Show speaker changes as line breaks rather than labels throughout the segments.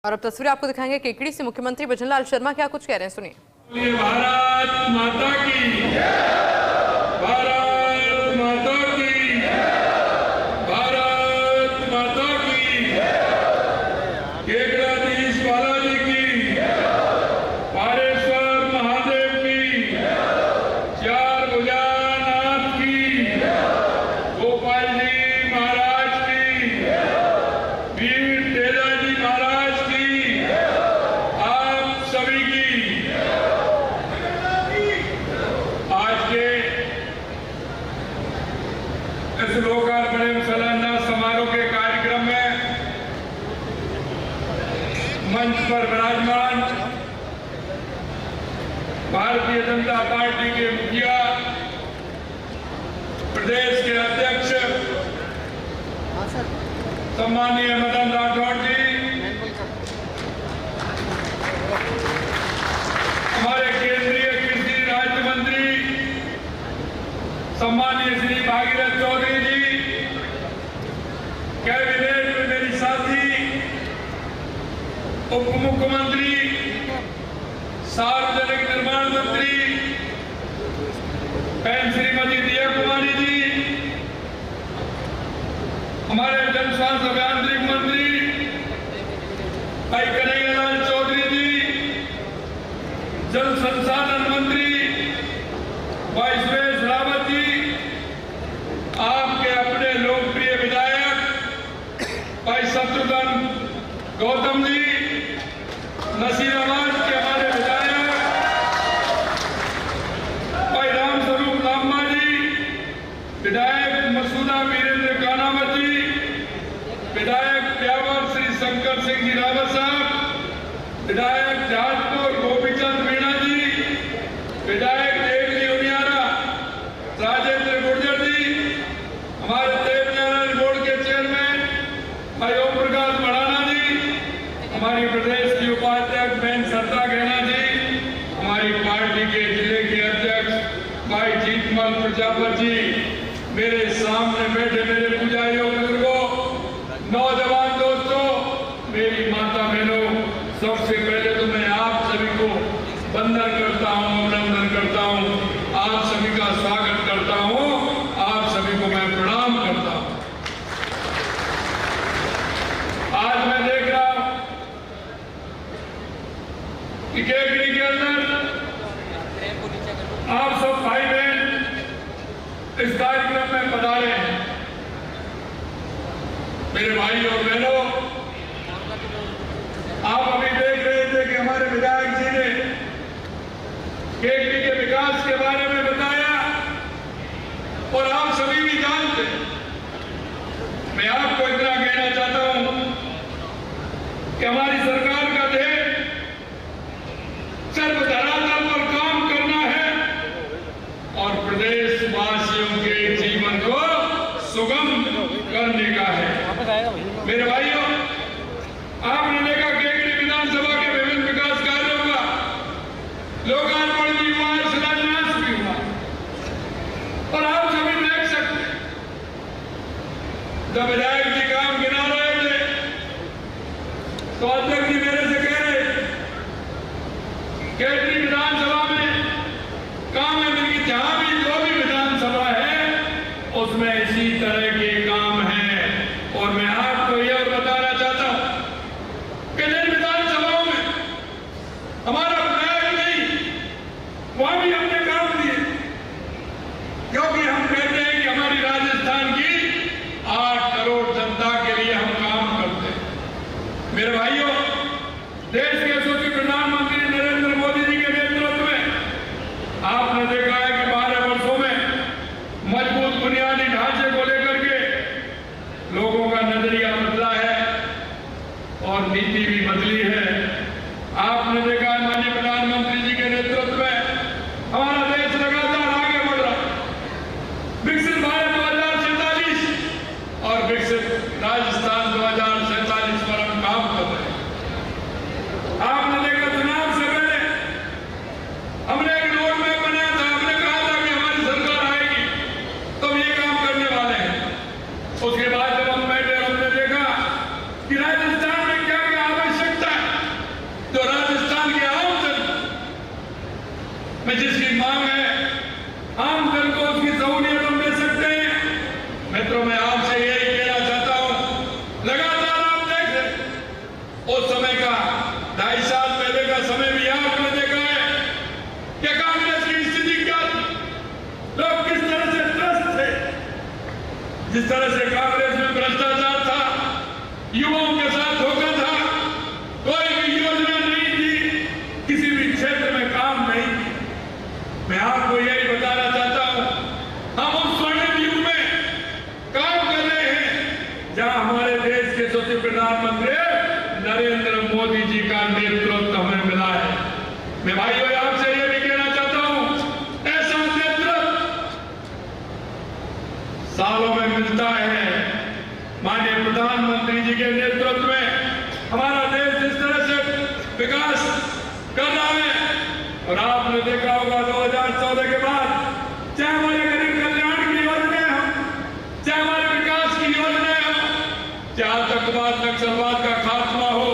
और अब तस्वीर आपको दिखाएंगे केकड़ी से मुख्यमंत्री भजनलाल शर्मा क्या कुछ कह रहे हैं, सुनिए।
भारत माता की, भारत माता की, भारत माता की, केकड़ाधीश बालाजी की, पारेश्वर महादेव की, चार भुजानाथ की, गोपाल जी महाराज की, वीर तेजाजी महाराज की, आप सभी की। आज के इस लोकार्पण एवं शिलान्यास समारोह के कार्यक्रम में मंच पर विराजमान भारतीय जनता पार्टी के मुखिया, प्रदेश के अध्यक्ष सम्माननीय मदन राठौड़ जी, हमारे केंद्रीय कृषि राज्य मंत्री सम्माननीय श्री भागीरथ चौधरी जी, कैबिनेट में मेरी साथी उप मुख्यमंत्री, सार्वजनिक निर्माण मंत्री बहन श्रीमती दिया कुमारी जी, हमारे जन स्वास्थ्य अभियांत्रिक मंत्री भाई कन्हैयालाल चौधरी जी, जल संसाधन मंत्री भाई सुरेश रावत जी, आपके अपने लोकप्रिय विधायक भाई शत्रुघ्न गौतम जी, नसीराबाद के हमारे विधायक भाई रामस्वरूप लांबा जी, विधायक मसूदा वीरेंद्र कानावत जी, विधायक प्यावर श्री शंकर सिंह जी रावत साहब, विधायक जहाजपुर गोपीचंद मीणा जी, विधायक देवजी उनियारा राजेंद्र गुर्जर जी, हमारे देव नारायण बोर्ड के चेयरमैन भाई ओम प्रकाश मराना जी, हमारी प्रदेश की उपाध्यक्ष बहन सत्ता गहना जी, हमारी पार्टी के जिले के अध्यक्ष भाई जीतमल प्रजापति जी, मेरे सामने बैठे मेरे पुजारियों बुजुर्गों, नौजवान दोस्तों, मेरी माता बहनों, सबसे पहले तो मैं आप सभी को वंदन करता हूं, अभिनंदन करता हूं, आप सभी का स्वागत करता हूं, आप सभी को मैं प्रणाम करता हूं। आज मैं देख रहा हूं कि केकड़ी के अंदर आप सब भाई बहन इस कार्यक्रम में पधारे हैं। मेरे भाई और बहनों, आप अभी देख रहे थे कि हमारे विधायक जी ने केकड़ी के विकास के बारे में बताया और आप सभी भी जानते हैं। मैं आपको इतना कहना चाहता हूं कि हमारी सरकार का ध्येय सिर्फ धरातल पर काम करना है और प्रदेश वासियों के जीवन को सुगम करने का है। मेरे भाइयों, आपने देखा केकड़ी विधानसभा के विभिन्न विकास कार्यों का लोकार्पण भी हुआ, शिलान्यास भी हुआ और आप सभी देख सकते हैं जब विधायक जी काम गिना रहे थे तो अध्यक्ष जी मेरे से कह रहे थे केकड़ी विधानसभा में काम है, बल्कि जहां भी जो भी विधानसभा है उसमें इसी तरह के काम है। और मैं आपको यह बताना चाहता हूं कि जिन विधानसभाओं में हमारा विधायक नहीं, वहां भी हमने काम दिए, क्योंकि हम कहते हैं कि हमारी राजस्थान की 8 करोड़ जनता के लिए हम काम करते हैं। मेरे भाइयों, देश के यशस्वी प्रधानमंत्री नरेंद्र मोदी जी के नेतृत्व में आपने देखा है कि 12 वर्षों में मजबूत बुनियादी ढांचे को लेकर के लोगों का नजरिया बदला है और नीति भी बदली है। आपने देखा है माननीय प्रधानमंत्री जी के नेतृत्व में हमारा देश लगातार आगे बढ़ रहा है। विकसित भारत 2047 और विकसित राजस्थान 2047 पर हम काम कर रहे हैं। आपने देखा चुनाव से पहले हमने एक रोड मैप बनाया था, हमने कहा था कि हमारी सरकार आएगी तो हम ये काम करने वाले हैं। उसके बाद जब हम बैठे, हमने देखा कि राजस्थान में क्या क्या आवश्यकता है, में जिसकी मांग है आम जन को उसकी सहूलियत हम दे सकते हैं। मित्रों, मैं आपसे यही कहना चाहता हूं, लगातार आप देख रहे उस समय का 2.5 साल पहले का समय भी आपने देखा है कि कांग्रेस की स्थिति क्या थी, लोग किस तरह से त्रस्त थे, जिस तरह से कांग्रेस में भ्रष्टाचार था, युवाओं के साथ धोखा था, कोई भी योजना नहीं थी, किसी भी क्षेत्र में काम नहीं थी। मैं आपको यही बताना चाहता हूं, हम उस स्वर्णिम युग में काम कर रहे हैं जहां हमारे देश के यशस्वी प्रधानमंत्री नरेंद्र मोदी जी का नेतृत्व हमें मिला है। मैं भाइयों आपसे यह भी कहना चाहता हूं, ऐसा नेतृत्व सालों में मिलता है। माननीय प्रधानमंत्री जी के नेतृत्व में हमारा देश जिस तरह से विकास कर रहा है, और आपने देखा होगा 2014 के बाद चाहे हमारे गरीब कल्याण की योजनाएं हो, चाहे हमारे विकास की योजनाएं हो, चाहे आतंकवाद नक्सलवाद का खात्मा हो,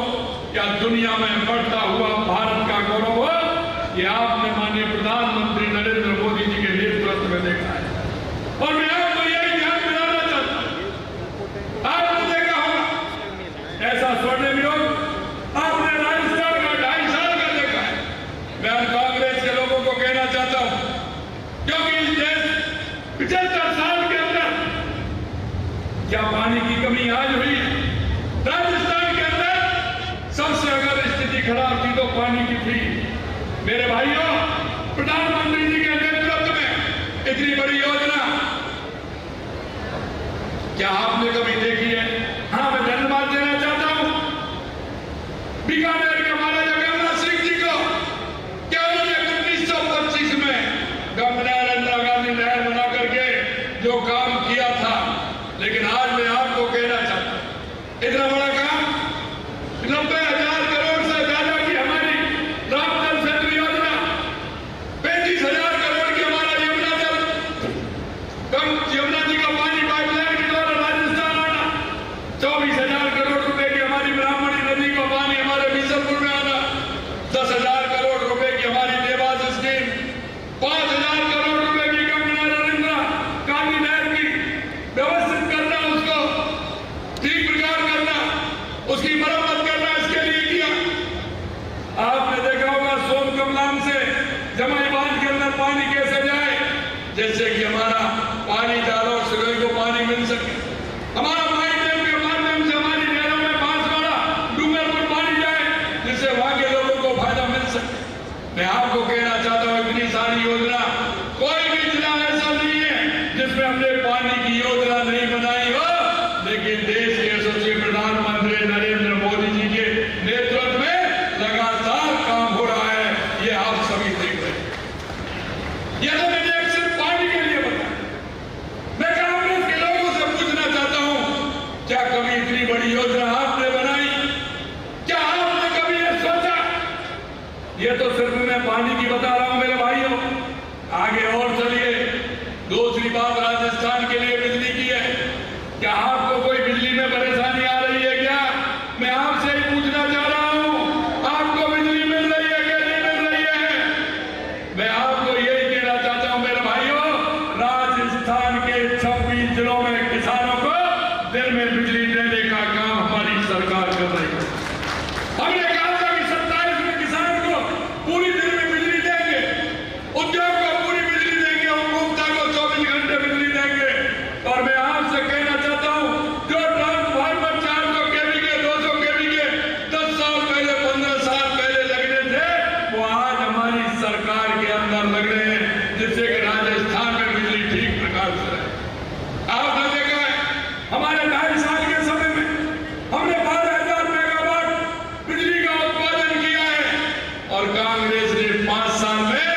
या दुनिया में बढ़ता हुआ भारत का गौरव हो, ये आपने माननीय प्रधानमंत्री नरेंद्र मोदी जी के नेतृत्व में देखा है। और मैं आपको यही ध्यान दिलाना चाहता हूं, आपने देखा होगा ऐसा स्वर्णिम युग आपने राजस्थान का 2.5 साल का देखा है। मैं कांग्रेस के लोगों को कहना चाहता हूं, क्योंकि इस देश 75 साल के अंदर क्या पानी की कमी आज हुई है? राजस्थान के अंदर सबसे अगर स्थिति खराब थी तो पानी की थी। मेरे भाइयों, प्रधानमंत्री जी के नेतृत्व में इतनी बड़ी योजना क्या आपने कभी देखी है? हाँ, मैं धन्यवाद देना चाहता हूं बीकानेर के महाराजा गंगा सिंह जी को, क्या उन्होंने 1925 में गंगा इंदिरा गांधी नहर बना करके जो काम किया था। लेकिन आज मैं आपको कहना चाहता हूं, इतना बड़ा काम 90,000 करोड़ से ज्यादा की हमारी रामजल सेतु योजना, 35,000 करोड़ की हमारा यमुना जी का पानी पाइपलाइन के द्वारा राजस्थान आना, 24,000 करोड़ रुपए की हमारी ब्राह्मणी नदी का पानी हमारे बीसलपुर में आना, 10,000 करोड़ रुपए की हमारी देवास स्कीम, 5,000 करोड़ रुपए की गंगा नरेंद्र गांधी नहर की व्यवस्थित करना, उसको ठीक प्रकार करना, उसकी मरम्मत करना, इसके लिए किया। आपने देखा होगा सोम कमलाम से जमाई बांध के अंदर पानी कैसे जाए, जैसे कि हमारा पानी डालो सभी को पानी मिल सके। हमारा पानी डैम के माध्यम से हमारी नहरों में बांसवाड़ा डूंगरपुर पानी जाए, जिससे वहां के लोगों को फायदा मिल सके। मैं आपको कहना चाहता हूं, इतनी सारी योजना, कोई भी जिला ऐसा नहीं है जिसमें हमने पानी की योजना नहीं बनाई हो। लेकिन देश के यशस्वी प्रधानमंत्री नरेंद्र मोदी जी के नेतृत्व में लगातार काम हो रहा है, ये आप सभी देख रहे हैं। यह तो मैंने सिर्फ पानी के लिए बताया। मैं कांग्रेस के लोगों से पूछना चाहता हूं, क्या कभी इतनी बड़ी योजना आपने बनाई? क्या आपने कभी यह सोचा? ये तो सिर्फ मैं पानी की बता रहा हूं मेरे भाइयों, आगे और चलिए। दूसरी बात राजस्थान के लिए बिजली की है। क्या आपको कोई बिजली में परेशानी आ रही है क्या? मैं आपसे ही पूछना चाह रहा हूं, आपको बिजली मिल रही है क्या नहीं मिल रही है? मैं आपको यही कहना चाहता हूं मेरे भाइयों, राजस्थान के 26 जिलों में किसानों को दिन में बिजली देने का काम हमारी सरकार कर रही है। हमने कहा था कि 27 में किसान को पूरी दिन में बिजली देंगे, उद्योग को पूरी बिजली देंगे, उपभोक्ता को 24 घंटे बिजली देंगे। और मैं आपसे कहना चाहता हूं, जो ट्रांसफार्मर 400 केवी के 200 केवी के 10 साल पहले 15 साल पहले लगने थे, वो आज हमारी सरकार के अंदर लग रहे हैं, जिससे कि राजस्थान में बिजली ठीक प्रकार से रहे। आपने देखा है हमारे 2.5 साल के समय में हमने 12,000 मेगावाट बिजली का उत्पादन किया है, और कांग्रेस ने 5 साल में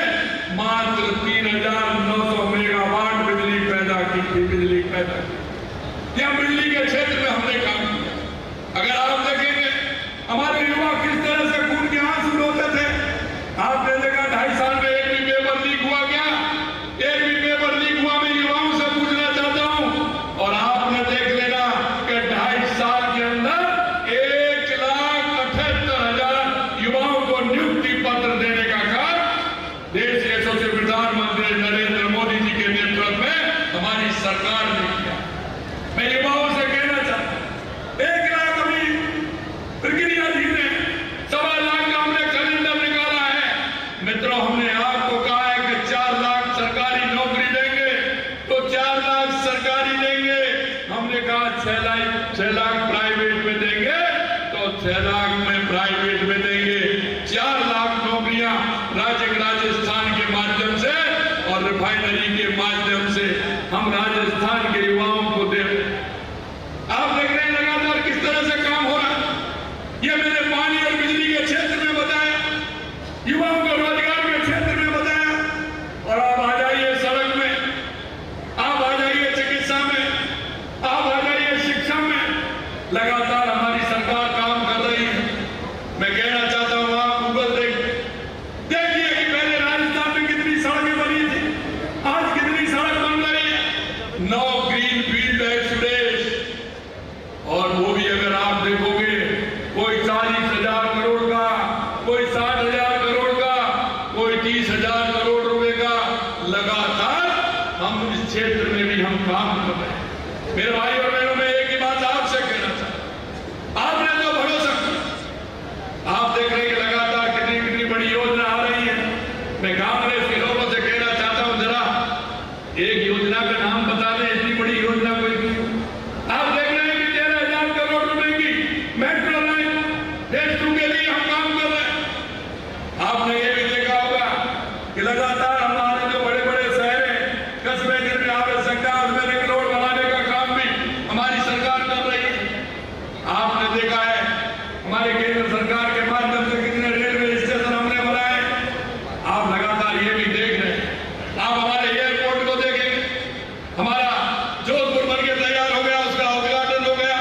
मात्र 3,900 मेगावाट बिजली पैदा की थी। बिजली पैदा की, या बिजली के क्षेत्र में हमने काम किया। अगर आप देखेंगे हमारे युवा किस तरह से खून के आंसू रोते थे, आपने देखा 2.5 साल में एक भी पेपर लीक हुआ क्या? एक भी पेपर लीक हुआ? मैं युवाओं से पूछना चाहता हूं। और आपने देख लेना कि 2.5 साल के अंदर 1,78,000 युवाओं को नियुक्ति पत्र देने का काम देश के 40,000 करोड़ का, कोई 60,000 करोड़ का, कोई 30,000 करोड़ रुपए का। लगातार हम इस क्षेत्र में भी हम काम कर रहे हैं। मेरे भाई और बहनों, मैं एक ही बात आपसे कहना चाहता हूं, आपने जो भरोसा किया, आप देख रहे हैं कि लगातार कितनी कितनी बड़ी योजना आ रही है। मैं कांग्रेस के लोगों से कहना चाहता हूं, जरा एक योजना का नाम बता दें, इतनी बड़ी योजना कोई नहीं। आप देख रहे हैं कि 13,000 करोड़ रुपए की मेट्रो लाइन फेज 2 के लिए हम काम कर रहे हैं। आपने ये भी देखा होगा कि लगातार हमारे जो बड़े बड़े शहर हैं, कस्बे जिनमें आवश्यकता है, उसमें रिंग रोड बनाने का काम भी हमारी सरकार कर रही है। आपने देखा है हमारे केंद्र सरकार के माध्यम से कितने रेलवे स्टेशन हमने बनाए। आप लगातार ये भी देख रहे हैं। आप हमारे एयरपोर्ट को देखेंगे, हमारा जोधपुर बन के तैयार हो गया, उसका उद्घाटन हो गया।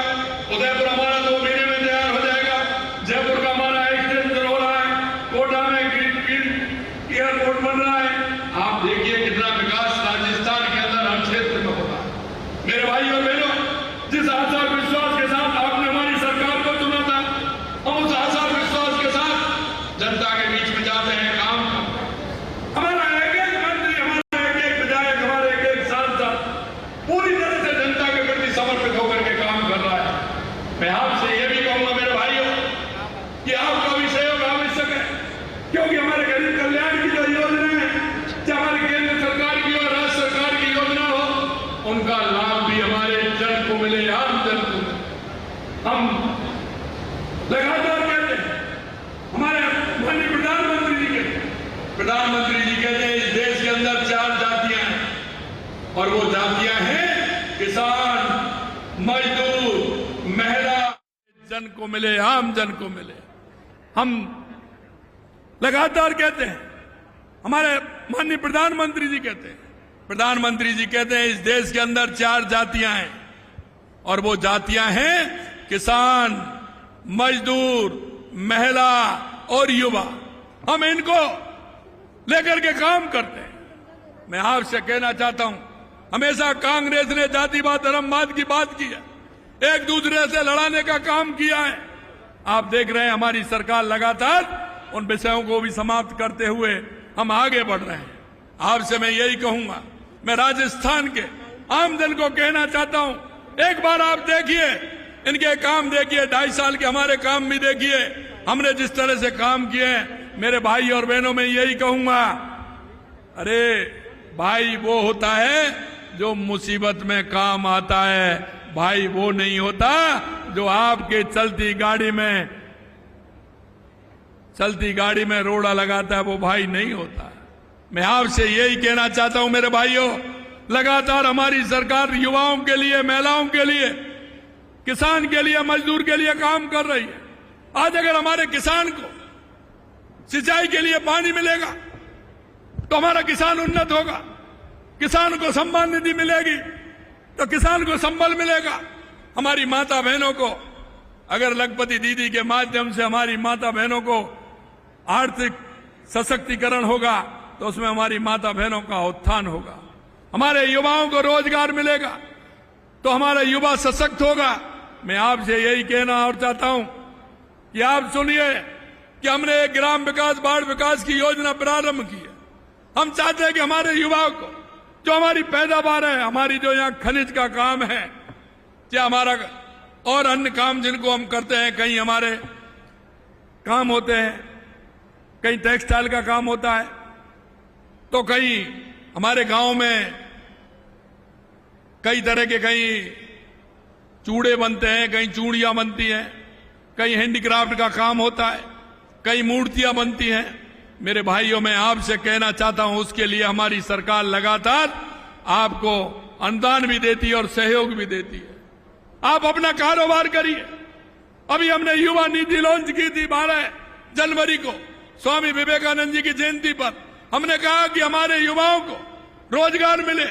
उदयपुर हमारा 2 महीने में तैयार हो जाएगा। जयपुर का हमारा एक्सटेंशन हो रहा है। कोटा में ग्रीनफील्ड एयरपोर्ट बन रहा है। आप देखिए कितना विकास राजस्थान के अंदर हर क्षेत्र में होता है। मेरे भाई और बहनों, जिस आशा और विश्वास के साथ आपने हमारी सरकार को चुना था, हम उस आशा और विश्वास के साथ जनता के बीच में जाते हैं, काम करते हैं। हमारा एक एक मंत्री, हमारा एक एक विधायक, हमारे एक एक सांसद पूरी तरह से जनता के प्रति समर्पित होकर के काम कर रहा है। मैं आपसे ये भी कहूंगा मेरे भाइयों कि आपका भी सहयोग आवश्यक है, क्योंकि हमारे गरीब कल्याण की जो योजना है, चाहे हमारी केंद्र सरकार की और राज्य सरकार की योजना हो, उनका लाभ भी हमारे जन को मिले, आम जन को मिले। हम लगातार कहते हैं, हमारे माननीय प्रधानमंत्री जी कहते हैं इस देश के अंदर 4 जातियां हैं, और वो जातियां हैं किसान, मजदूर, महिला। जन को मिले, आम जन को मिले। हम लगातार कहते हैं, हमारे माननीय प्रधानमंत्री जी कहते हैं इस देश के अंदर 4 जातियां हैं, और वो जातियां हैं किसान, मजदूर, महिला और युवा। हम इनको लेकर के काम करते हैं। मैं आपसे कहना चाहता हूं, हमेशा कांग्रेस ने जातिवाद, धर्मवाद की बात की है, एक दूसरे से लड़ाने का काम किया है। आप देख रहे हैं हमारी सरकार लगातार उन विषयों को भी समाप्त करते हुए हम आगे बढ़ रहे हैं। आपसे मैं यही कहूंगा, मैं राजस्थान के आम जन को कहना चाहता हूं, एक बार आप देखिए, इनके काम देखिए, 2.5 साल के हमारे काम भी देखिए, हमने जिस तरह से काम किए। मेरे भाई और बहनों, मैं यही कहूंगा, अरे भाई वो होता है जो मुसीबत में काम आता है, भाई वो नहीं होता जो आपके चलती गाड़ी में रोड़ा लगाता है, वो भाई नहीं होता। मैं आपसे यही कहना चाहता हूं मेरे भाइयों, लगातार हमारी सरकार युवाओं के लिए, महिलाओं के लिए, किसान के लिए, मजदूर के लिए काम कर रही है। आज अगर हमारे किसान को सिंचाई के लिए पानी मिलेगा तो हमारा किसान उन्नत होगा, किसान को सम्मान निधि मिलेगी तो किसान को संबल मिलेगा। हमारी माता बहनों को अगर लखपति दीदी के माध्यम से हमारी माता बहनों को आर्थिक सशक्तिकरण होगा तो उसमें हमारी माता बहनों का उत्थान होगा। हमारे युवाओं को रोजगार मिलेगा तो हमारा युवा सशक्त होगा। मैं आपसे यही कहना और चाहता हूं कि आप सुनिए कि हमने एक ग्राम विकास, बाढ़ विकास की योजना प्रारंभ की है। हम चाहते हैं कि हमारे युवाओं को जो हमारी पैदावार है, हमारी जो यहाँ खनिज का काम है, क्या हमारा और अन्य काम जिनको हम करते हैं, कहीं हमारे काम होते हैं, कहीं टेक्सटाइल का काम होता है, तो कहीं हमारे गांव में कई तरह के, कहीं चूड़े बनते हैं, कहीं चूड़ियां बनती हैं, कहीं हैंडीक्राफ्ट का काम होता है, कई मूर्तियां बनती हैं। मेरे भाइयों, मैं आपसे कहना चाहता हूं, उसके लिए हमारी सरकार लगातार आपको अनुदान भी देती है और सहयोग भी देती है। आप अपना कारोबार करिए। अभी हमने युवा निधि लॉन्च की थी 12 जनवरी को, स्वामी विवेकानंद जी की जयंती पर। हमने कहा कि हमारे युवाओं को रोजगार मिले।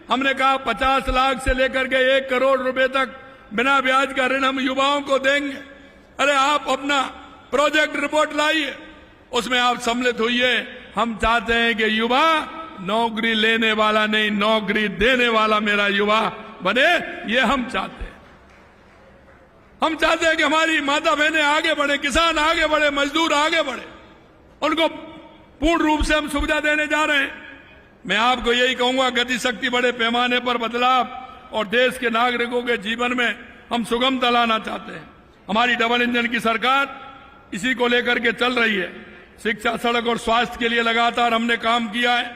हमने कहा 50 लाख से लेकर के 1 करोड़ रुपए तक बिना ब्याज का ऋण हम युवाओं को देंगे। अरे आप अपना प्रोजेक्ट रिपोर्ट लाइए, उसमें आप सम्मिलित होइए। हम चाहते हैं कि युवा नौकरी लेने वाला नहीं, नौकरी देने वाला मेरा युवा बने, ये हम चाहते हैं। हम चाहते हैं कि हमारी माता बहनें आगे बढ़े, किसान आगे बढ़े, मजदूर आगे बढ़े, उनको पूर्ण रूप से हम सुविधा देने जा रहे हैं। मैं आपको यही कहूंगा, गति शक्ति बड़े पैमाने पर बदलाव और देश के नागरिकों के जीवन में हम सुगमता लाना चाहते हैं। हमारी डबल इंजन की सरकार इसी को लेकर के चल रही है। शिक्षा, सड़क और स्वास्थ्य के लिए लगातार हमने काम किया है।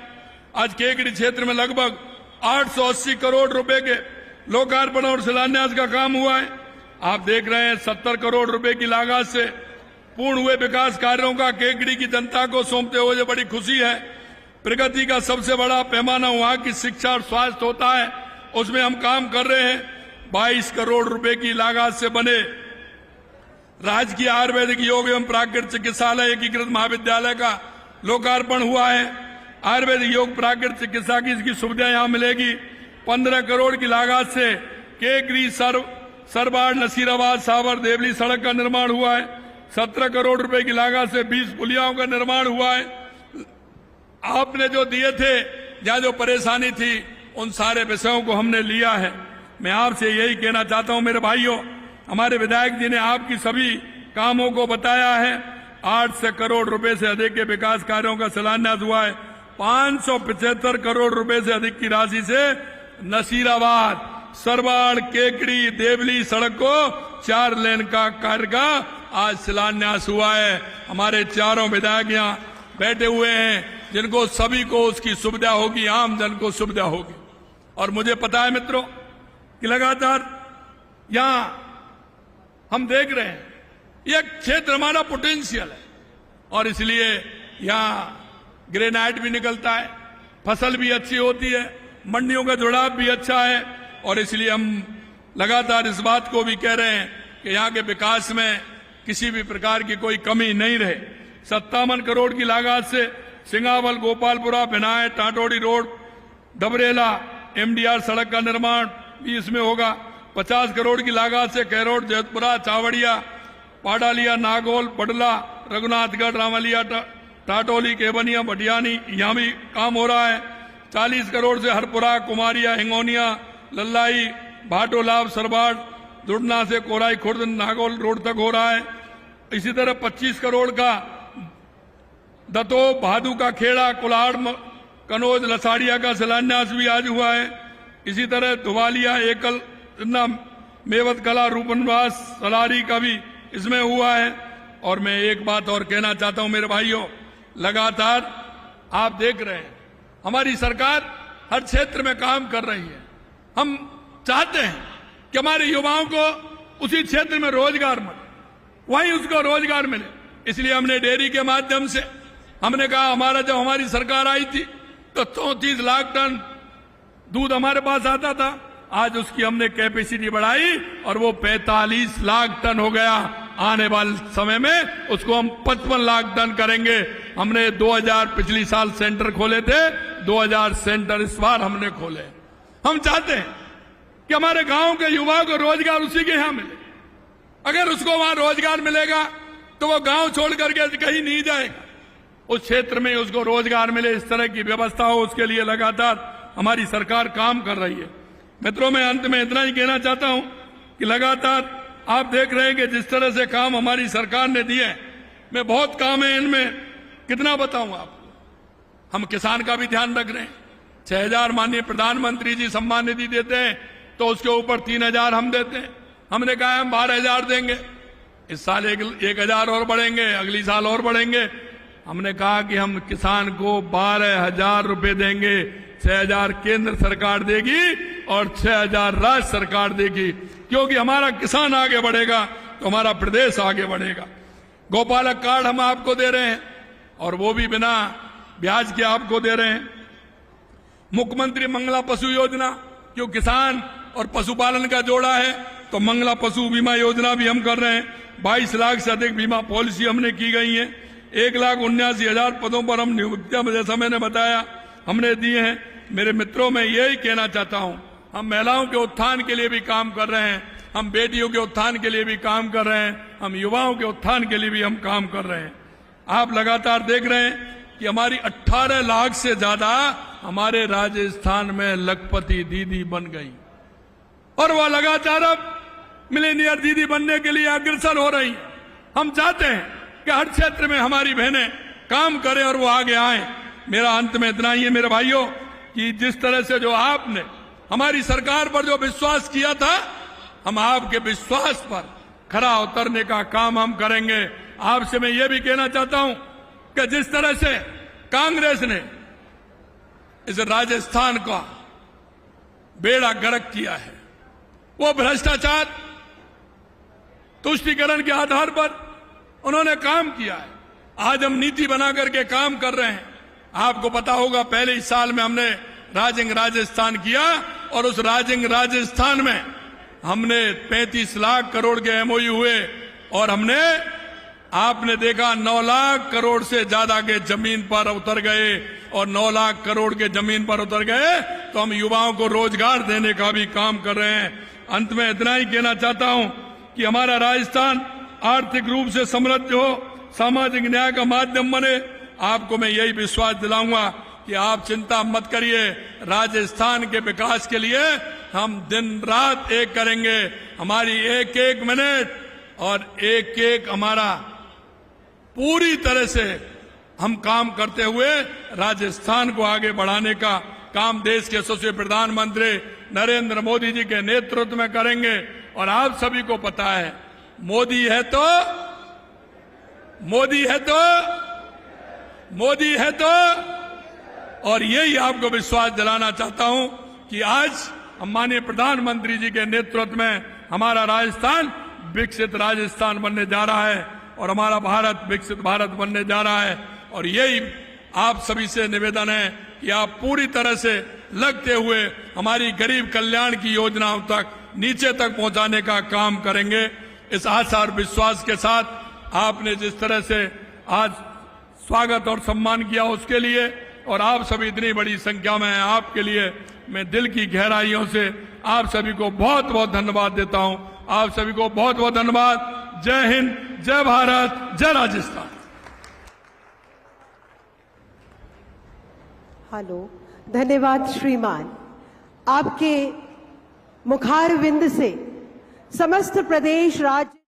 आज केकड़ी क्षेत्र में लगभग 880 करोड़ रुपए के लोकार्पण और शिलान्यास का काम हुआ है। आप देख रहे हैं 70 करोड़ रुपए की लागत से पूर्ण हुए विकास कार्यों का केकड़ी की जनता को सौंपते हुए बड़ी खुशी है। प्रगति का सबसे बड़ा पैमाना वहां की शिक्षा और स्वास्थ्य होता है, उसमें हम काम कर रहे हैं। 22 करोड़ रुपए की लागत से बने राजकीय आयुर्वेदिक योग एवं प्राकृतिक चिकित्सालय एकीकृत महाविद्यालय का लोकार्पण हुआ है। आयुर्वेदिक योग प्राकृतिक चिकित्सा की इसकी सुविधा यहां मिलेगी। 15 करोड़ की लागत से केकड़ी सरबाड़ नसीराबाद सावर देवली सड़क का निर्माण हुआ है। 17 करोड़ रुपए की लागत से 20 पुलियाओं का निर्माण हुआ है। आपने जो दिए थे, जहां जो परेशानी थी, उन सारे विषयों को हमने लिया है। मैं आपसे यही कहना चाहता हूं मेरे भाइयों, हमारे विधायक जी ने आपकी सभी कामों को बताया है। 800 करोड़ रुपए से अधिक के विकास कार्यों का शिलान्यास हुआ है। 575 करोड़ रुपए से अधिक की राशि से नसीराबाद सरबाड़ केकड़ी देवली सड़क को 4 लेन का कार्य का आज शिलान्यास हुआ है। हमारे चारों विधायक यहाँ बैठे हुए हैं, जिनको सभी को उसकी सुविधा होगी, आम जन को सुविधा होगी। और मुझे पता है मित्रों कि लगातार यहां हम देख रहे हैं यह क्षेत्र हमारा पोटेंशियल है, और इसलिए यहां ग्रेनाइट भी निकलता है, फसल भी अच्छी होती है, मंडियों का जुड़ाव भी अच्छा है, और इसलिए हम लगातार इस बात को भी कह रहे हैं कि यहां के विकास में किसी भी प्रकार की कोई कमी नहीं रहे। 57 करोड़ की लागत से सिंगावल गोपालपुरा बिनाय टाटोड़ी रोड डबरेला MDR सड़क का निर्माण भी इसमें होगा। 50 करोड़ की लागत से कैरोड जैतपुरा चावड़िया पाडालिया नागौल पडला रघुनाथगढ़ रामलिया टाटोली केवनिया भटियानी यहाँ भी काम हो रहा है। 40 करोड़ से हरपुरा कुमारिया हिंगोनिया लल्लाई भाटोलाभ सरबाड़ दुड़ना से कोराई खुर्द नागौल रोड तक हो रहा है। इसी तरह 25 करोड़ का दतो भादू का खेड़ा कुल्हाड़ कनौज लसाड़िया का शिलान्यास भी आज हुआ है। इसी तरह धुवालिया एकल मेवत कला रूपनवास सलारी का भी इसमें हुआ है। और मैं एक बात और कहना चाहता हूं मेरे भाइयों, लगातार आप देख रहे हैं हमारी सरकार हर क्षेत्र में काम कर रही है। हम चाहते हैं कि हमारे युवाओं को उसी क्षेत्र में रोजगार मिले, वहीं उसको रोजगार मिले। इसलिए हमने डेयरी के माध्यम से हमने कहा, जब हमारी सरकार आई थी तो 34 लाख टन दूध हमारे पास आता था, आज उसकी हमने कैपेसिटी बढ़ाई और वो 45 लाख टन हो गया। आने वाले समय में उसको हम 55 लाख टन करेंगे। हमने 2000 पिछली साल सेंटर खोले थे, 2000 सेंटर इस बार हमने खोले। हम चाहते हैं कि हमारे गांव के युवाओं को रोजगार उसी के यहां मिले। अगर उसको वहां रोजगार मिलेगा तो वो गांव छोड़ करके कहीं नहीं जाएगा, उस क्षेत्र में उसको रोजगार मिले, इस तरह की व्यवस्था हो, उसके लिए लगातार हमारी सरकार काम कर रही है। मित्रों, मैं अंत में इतना ही कहना चाहता हूं कि लगातार आप देख रहे हैं कि जिस तरह से काम हमारी सरकार ने दिए, मैं बहुत काम है इनमें, कितना बताऊं आपको। हम किसान का भी ध्यान रख रहे हैं। 6000 माननीय प्रधानमंत्री जी सम्मान निधि देते हैं, तो उसके ऊपर 3000 हम देते हैं। हमने कहा हम 12000 देंगे, इस साल 1000 और बढ़ेंगे, अगली साल और बढ़ेंगे। हमने कहा कि हम किसान को 12000 रुपए देंगे, 6000 केंद्र सरकार देगी और 6000 राज्य सरकार देगी, क्योंकि हमारा किसान आगे बढ़ेगा तो हमारा प्रदेश आगे बढ़ेगा। गोपालक कार्ड हम आपको दे रहे हैं, और वो भी बिना ब्याज के आपको दे रहे हैं। मुख्यमंत्री मंगला पशु योजना, जो किसान और पशुपालन का जोड़ा है, तो मंगला पशु बीमा योजना भी हम कर रहे हैं। 22 लाख से अधिक बीमा पॉलिसी हमने की गई है। 1,79,000 पदों पर हम नियुक्तियां, जैसा मैंने बताया, हमने दिए हैं। मेरे मित्रों, मैं यही कहना चाहता हूं, हम महिलाओं के उत्थान के लिए भी काम कर रहे हैं, हम बेटियों के उत्थान के लिए भी काम कर रहे हैं, हम युवाओं के उत्थान के लिए भी हम काम कर रहे हैं। आप लगातार देख रहे हैं कि हमारी 18 लाख से ज्यादा हमारे राजस्थान में लखपति दीदी बन गई, और वह लगातार अब मिलेनियर दीदी बनने के लिए अग्रसर हो रही हैं। हम चाहते हैं कि हर क्षेत्र में हमारी बहनें काम करें और वो आगे आए। मेरा अंत में इतना ही है मेरे भाइयों कि जिस तरह से जो आपने हमारी सरकार पर जो विश्वास किया था, हम आपके विश्वास पर खरा उतरने का काम हम करेंगे। आपसे मैं ये भी कहना चाहता हूं कि जिस तरह से कांग्रेस ने इस राजस्थान का बेड़ा गर्क किया है, वो भ्रष्टाचार तुष्टीकरण के आधार पर उन्होंने काम किया है। आज हम नीति बना करके काम कर रहे हैं। आपको पता होगा पहले ही साल में हमने राजिंग राजस्थान किया और उस राजिंग राजस्थान में हमने 35 लाख करोड़ के एमओयू हुए और हमने आपने देखा 9 लाख करोड़ से ज्यादा के जमीन पर उतर गए और 9 लाख करोड़ के जमीन पर उतर गए तो हम युवाओं को रोजगार देने का भी काम कर रहे हैं। अंत में इतना ही कहना चाहता हूं कि हमारा राजस्थान आर्थिक रूप से समृद्ध हो, सामाजिक न्याय का माध्यम बने। आपको मैं यही विश्वास दिलाऊंगा कि आप चिंता मत करिए, राजस्थान के विकास के लिए हम दिन रात एक करेंगे। हमारी एक एक मिनट और एक एक हमारा पूरी तरह से हम काम करते हुए राजस्थान को आगे बढ़ाने का काम देश के यशस्वी प्रधानमंत्री नरेंद्र मोदी जी के नेतृत्व में करेंगे। और आप सभी को पता है, मोदी है तो और यही आपको विश्वास दिलाना चाहता हूं कि आज हम माननीय प्रधानमंत्री जी के नेतृत्व में हमारा राजस्थान विकसित राजस्थान बनने जा रहा है और हमारा भारत विकसित भारत बनने जा रहा है। और यही आप सभी से निवेदन है कि आप पूरी तरह से लगते हुए हमारी गरीब कल्याण की योजनाओं तक नीचे तक पहुंचाने का काम करेंगे। इस आशा और विश्वास के साथ आपने जिस तरह से आज स्वागत और सम्मान किया उसके लिए और आप सभी इतनी बड़ी संख्या में हैं, आपके लिए मैं दिल की गहराइयों से आप सभी को बहुत बहुत धन्यवाद देता हूं। आप सभी को बहुत बहुत धन्यवाद। जय हिंद, जय भारत, जय राजस्थान।
हेलो, धन्यवाद श्रीमान। आपके मुखारविंद से समस्त प्रदेश राज्य